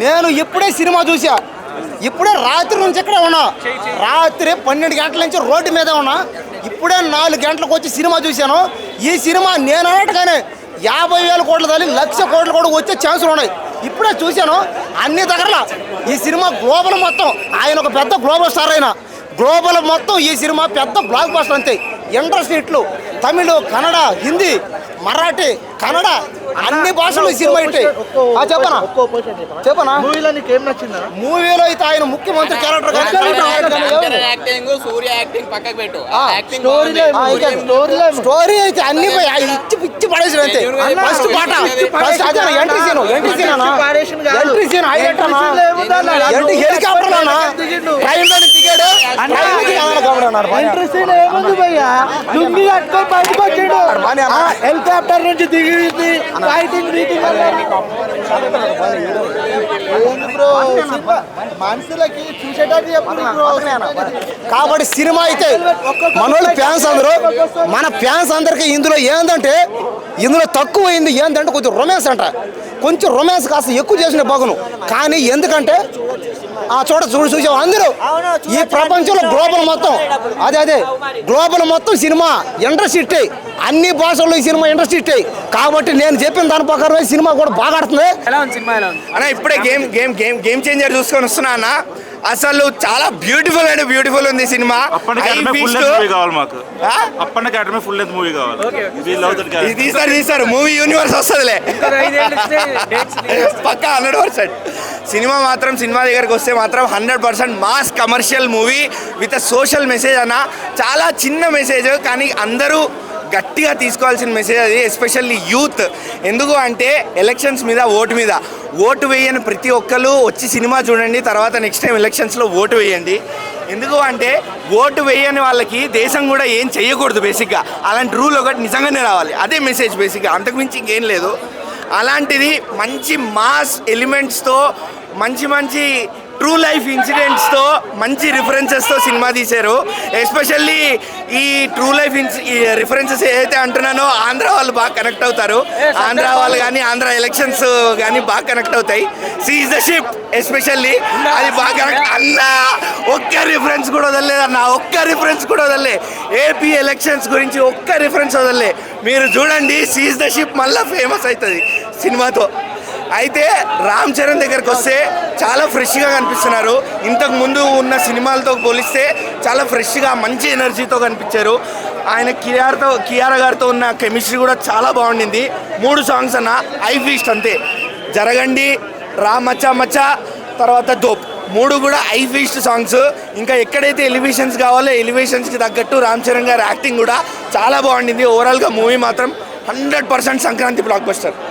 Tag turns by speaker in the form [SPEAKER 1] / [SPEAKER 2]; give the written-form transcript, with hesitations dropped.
[SPEAKER 1] నేను ఇప్పుడే సినిమా చూసా, ఇప్పుడే రాత్రి నుంచి ఇక్కడే ఉన్నా. రాత్రి 12 గంటల నుంచి రోడ్డు మీదే ఉన్నా. ఇప్పుడే 4 గంటలకు వచ్చి సినిమా చూశాను. ఈ సినిమా నేను అన్నట్టుగానే 50,000 కోట్లు తల్లి 1,00,000 కోట్లు కూడా వచ్చే ఛాన్సులు ఉన్నాయి. ఇప్పుడే చూశాను అన్ని దగ్గరలో. ఈ సినిమా గ్లోబల్ మొత్తం, ఆయన ఒక పెద్ద గ్లోబల్ స్టార్. అయినా గ్లోబల్ మొత్తం ఈ సినిమా పెద్ద బ్లాక్ బస్టర్ అంతే. ఇండస్ట్రీ హిట్లు తమిళ్, కన్నడ, హిందీ, మరాఠీ, కన్నడ అన్ని భాషలు ఈ సినిమా హిట్. చెప్పనా మూవీలో అయితే ఆయన ముఖ్యమంత్రి క్యారెక్టర్ స్టోరీ అయితే అన్ని ఇచ్చి పిచ్చి పడేసాడు అంతే. ఫస్ట్ పాట ఎంట్రీ సీన్ హెలికాప్టర్ ట్రైన్ లో దిగాడు.
[SPEAKER 2] హెలికాప్టర్ నుంచి దిగింది మనుషులకి చూసేటట్టు
[SPEAKER 1] కాబట్టి సినిమా అయితే మనోళ్ళు ఫ్యాన్స్ అందరూ, మన ఫ్యాన్స్ అందరికి ఇందులో ఏంటంటే ఇందులో తక్కువ అయింది ఏంటంటే కొంచెం రొమాన్స్ అంట. కొంచెం రొమాన్స్ కాస్త ఎక్కువ చేసిన బాగును. కానీ ఎందుకంటే చూసావు అందరూ ఈ ప్రపంచంలో గ్లోబల్ మొత్తం అదే గ్లోబల్ మొత్తం సినిమా ఇండస్ట్రీ అన్ని భాషల్లో ఈ సినిమా ఇండస్ట్రీ. కాబట్టి నేను చెప్పిన దాని ప్రకారమే సినిమా కూడా బాగా ఆడుతుంది.
[SPEAKER 3] అన్న ఇప్పుడే గేమ్ చేంజర్ చూసుకొని వస్తున్నా అన్న. అసలు చాలా బ్యూటిఫుల్ ఉంది సినిమా. తీస్తారు మూవీ యూనివర్స్ వస్తుందిలే పక్కా 100%. సినిమా దగ్గరకు వస్తే మాత్రం 100% mass commercial movie with social message అన్న. చాలా చిన్న మెసేజ్ కానీ అందరూ గట్టిగా తీసుకోవాల్సిన మెసేజ్ అది, ఎస్పెషల్లీ యూత్. ఎందుకు అంటే ఎలక్షన్స్ మీద ఓటు వేయని ప్రతి ఒక్కరు వచ్చి సినిమా చూడండి, తర్వాత నెక్స్ట్ టైం ఎలక్షన్స్లో ఓటు వేయండి. ఎందుకు అంటే ఓటు వేయని వాళ్ళకి దేశం కూడా ఏం చేయకూడదు బేసిక్గా. అలాంటి రూల్ ఒకటి నిజంగానే రావాలి, అదే మెసేజ్ బేసిక్గా, అంతకుమించి ఇంకేం లేదు. అలాంటిది మంచి మాస్ ఎలిమెంట్స్తో మంచి ట్రూ లైఫ్ ఇన్సిడెంట్స్తో మంచి రిఫరెన్సెస్తో సినిమా తీశారు. ఎస్పెషల్లీ ఈ ట్రూ లైఫ్ రిఫరెన్సెస్ ఏదైతే అంటున్నానో ఆంధ్ర వాళ్ళు బాగా కనెక్ట్ అవుతారు. ఆంధ్ర వాళ్ళు కానీ ఆంధ్ర ఎలక్షన్స్ కానీ బాగా కనెక్ట్ అవుతాయి. సీజ్ ద షిప్ ఎస్పెషల్లీ అది బాగా కనెక్ట్ అన్న. ఒక్క రిఫరెన్స్ కూడా వదలలే ఏపీ ఎలక్షన్స్ గురించి ఒక్క రిఫరెన్స్ వదలలే. మీరు చూడండి సీజ్ ద షిప్ మళ్ళీ ఫేమస్ అవుతుంది సినిమాతో. అయితే రామ్ చరణ్ దగ్గరకు వస్తే చాలా ఫ్రెష్గా కనిపిస్తున్నారు. ఇంతకు ముందు ఉన్న సినిమాలతో పోలిస్తే చాలా ఫ్రెష్గా మంచి ఎనర్జీతో కనిపించారు. ఆయన కియారా గారితో ఉన్న కెమిస్ట్రీ కూడా చాలా బాగుండింది. 3 సాంగ్స్ అన్న ఐ ఫీస్ట్ అంతే. జరగండి, రా మచ్చా, తర్వాత దోప్ 3 కూడా ఐ ఫీస్ట్ సాంగ్స్. ఇంకా ఎక్కడైతే ఎలివేషన్స్ కావాలో ఎలివేషన్స్కి తగ్గట్టు రామ్ చరణ్ గారి యాక్టింగ్ కూడా చాలా బాగుండింది. ఓవరాల్గా మూవీ మాత్రం 100% సంక్రాంతి బ్లాక్ బస్టర్.